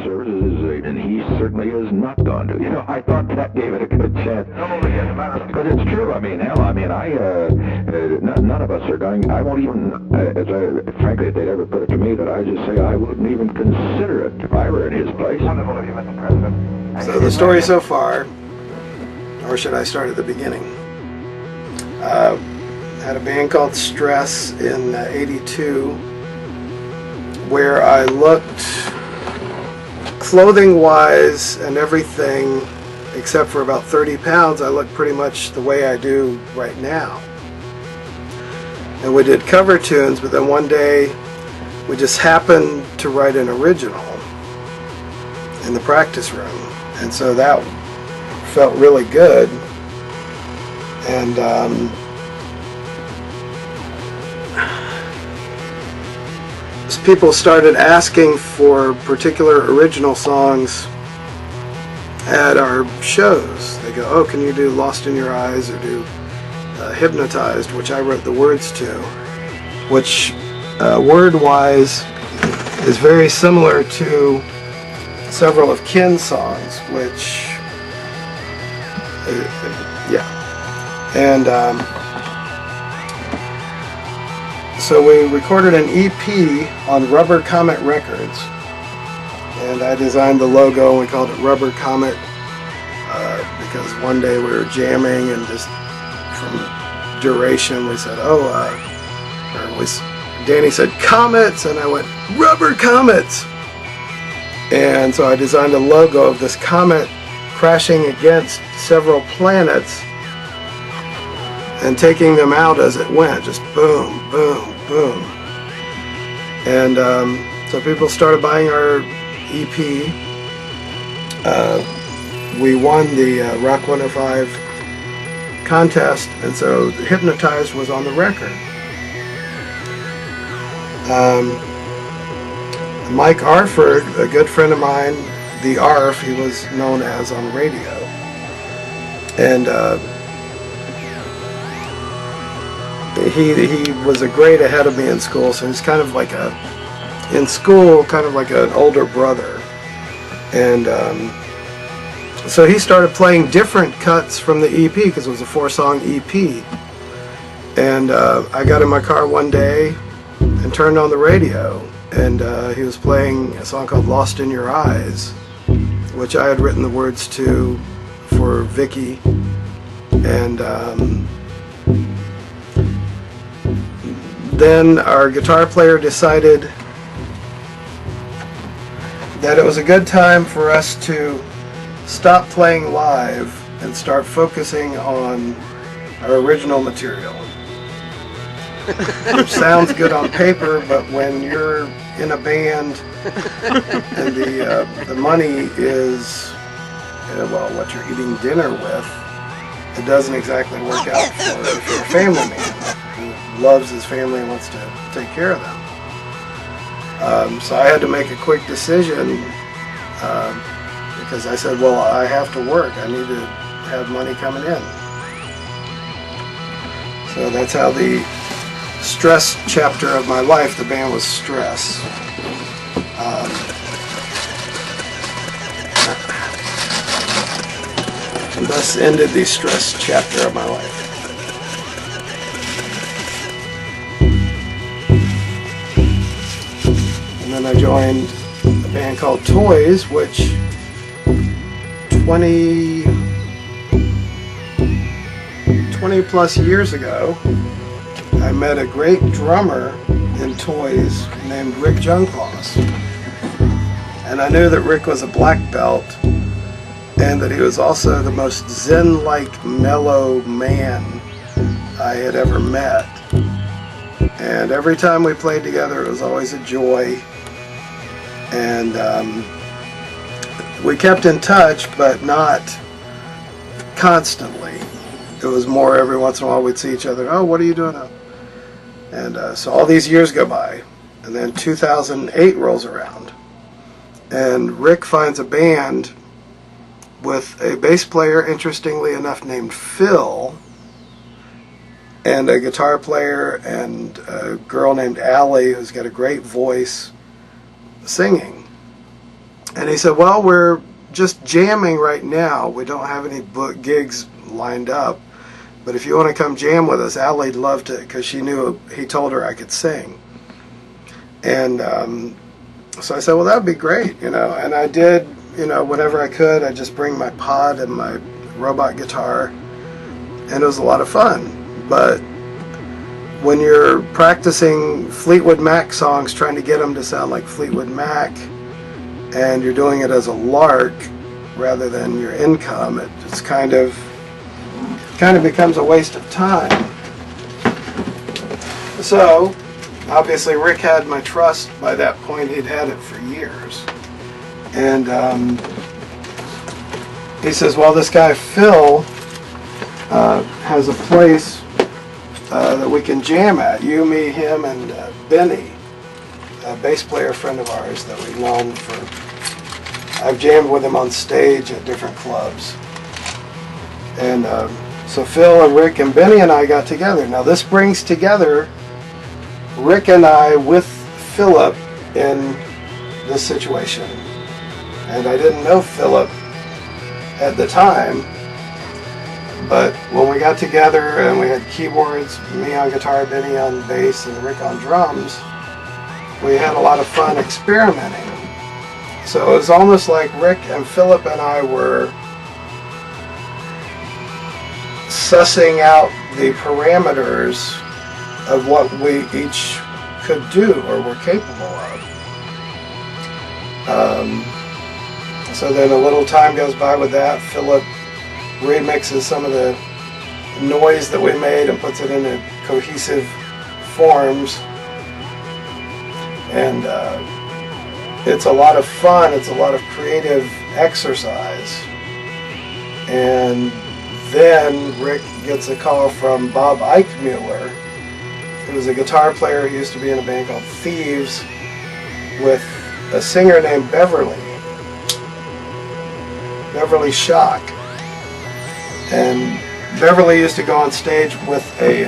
services, and he certainly is not going to. You know, I thought that gave it a good chance. But it's true. I mean, hell, none of us are going. I won't even, frankly, if they'd ever put it to me, that I just say I wouldn't even consider it if I were in his place. Wonderful of you, Mr. President. So the story so far, or should I start at the beginning? Had a band called Stress in '82, where I looked, clothing-wise and everything, except for about 30 pounds, I looked pretty much the way I do right now. And we did cover tunes, but then one day we just happened to write an original in the practice room, and so that felt really good. And people started asking for particular original songs at our shows. They go, oh, can you do Lost in Your Eyes, or do Hypnotized, which I wrote the words to, which word-wise is very similar to several of Ken's songs, which and so we recorded an EP on Rubber Comet Records, and I designed the logo, and we called it Rubber Comet because one day we were jamming, and just from duration we said, Danny said comets, and I went Rubber Comets, and so I designed a logo of this comet crashing against several planets and taking them out as it went, just boom, boom, boom. And so people started buying our EP. We won the Rock 105 contest, and so Hypnotized was on the record. Mike Arford, a good friend of mine, the Arf, he was known as on radio, and he was a grade ahead of me in school, so he's kind of like in school, kind of like an older brother. And so he started playing different cuts from the EP, because it was a 4-song EP. And I got in my car one day and turned on the radio, and he was playing a song called Lost in Your Eyes, which I had written the words to for Vicky. And then our guitar player decided that it was a good time for us to stop playing live and start focusing on our original material. Which sounds good on paper, but when you're in a band and the money is what you're eating dinner with, it doesn't exactly work out for if you're a family man who loves his family and wants to take care of them. So I had to make a quick decision because I said, well, I have to work. I need to have money coming in. So that's how the Stress chapter of my life, the band was Stress. And thus ended the Stress chapter of my life. And then I joined a band called Toys, which 20 plus years ago, I met a great drummer in Toys named Rick Junclaws. And I knew that Rick was a black belt, and that he was also the most zen-like, mellow man I had ever met. And every time we played together, it was always a joy. And we kept in touch, but not constantly. It was more every once in a while we'd see each other. Oh, what are you doing now? And so all these years go by, and then 2008 rolls around, and Rick finds a band with a bass player, interestingly enough, named Phil, and a guitar player and a girl named Allie who's got a great voice singing. And he said, well, we're just jamming right now. We don't have any book gigs lined up. But if you want to come jam with us, Allie'd love to, because she knew he told her I could sing. And so I said, well, that would be great, you know. And I did, you know, whenever I could, I'd just bring my pod and my robot guitar. And it was a lot of fun. But when you're practicing Fleetwood Mac songs, trying to get them to sound like Fleetwood Mac, and you're doing it as a lark rather than your income, it just kind of becomes a waste of time. So obviously Rick had my trust by that point. He'd had it for years. And he says, well, this guy Phil has a place that we can jam at. You, me, him, and Benny, a bass player friend of ours that we've known for... I've jammed with him on stage at different clubs. And so Phil and Rick and Benny and I got together. Now this brings together Rick and I with Philip in this situation. And I didn't know Philip at the time, but when we got together and we had keyboards, me on guitar, Benny on bass, and Rick on drums, we had a lot of fun experimenting. So it was almost like Rick and Philip and I were sussing out the parameters of what we each could do or were capable of. So then a little time goes by with that. Philip remixes some of the noise that we made and puts it into cohesive forms. And it's a lot of fun. It's a lot of creative exercise. And then Rick gets a call from Bob Eichmuller, who was a guitar player. He used to be in a band called Thieves with a singer named Beverly Shock. And Beverly used to go on stage with a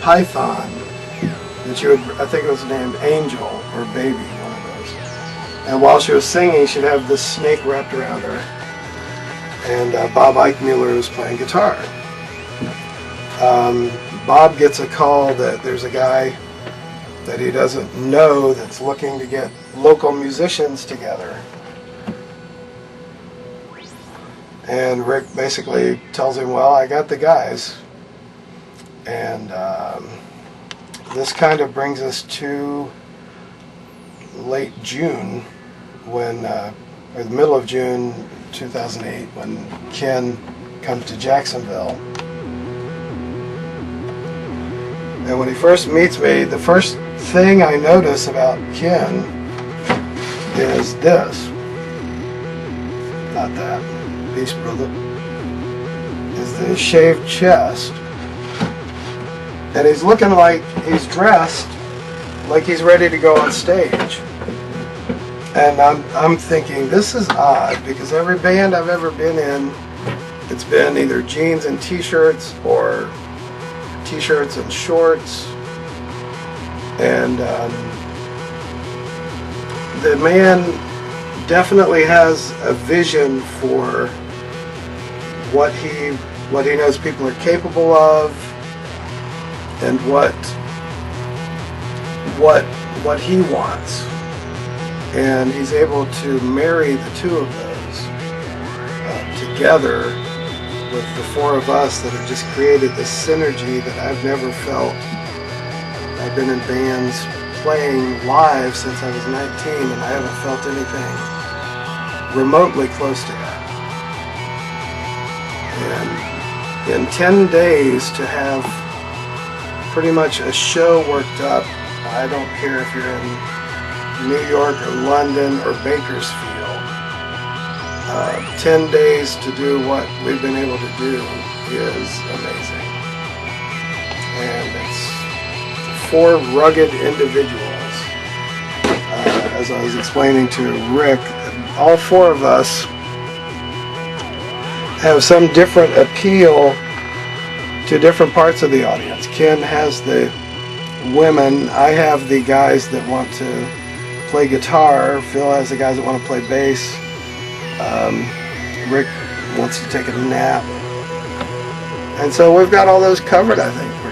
python that you would, I think it was named Angel or Baby, one of those. And while she was singing, she'd have this snake wrapped around her. And Bob Eichmuller was playing guitar. Bob gets a call that there's a guy that he doesn't know that's looking to get local musicians together. And Rick basically tells him, well, I got the guys. And this kind of brings us to late June, when, or the middle of June 2008, when Ken comes to Jacksonville. And when he first meets me, the first thing I notice about Ken is this. Not that. Peace, brother. Is the shaved chest. And he's looking like he's dressed like he's ready to go on stage. And I'm thinking, this is odd, because every band I've ever been in, it's been either jeans and t-shirts or t-shirts and shorts. And the man definitely has a vision for what he knows people are capable of, and what he wants. And he's able to marry the two of those together with the four of us that have just created this synergy that I've never felt. I've been in bands playing live since I was 19, and I haven't felt anything remotely close to that. And in 10 days to have pretty much a show worked up, I don't care if you're in New York or London or Bakersfield, 10 days to do what we've been able to do is amazing. And it's four rugged individuals. As I was explaining to Rick, all four of us have some different appeal to different parts of the audience. Ken has the women, I have the guys that want to play guitar. Phil has the guys that want to play bass. Rick wants to take a nap. And so we've got all those covered, I think.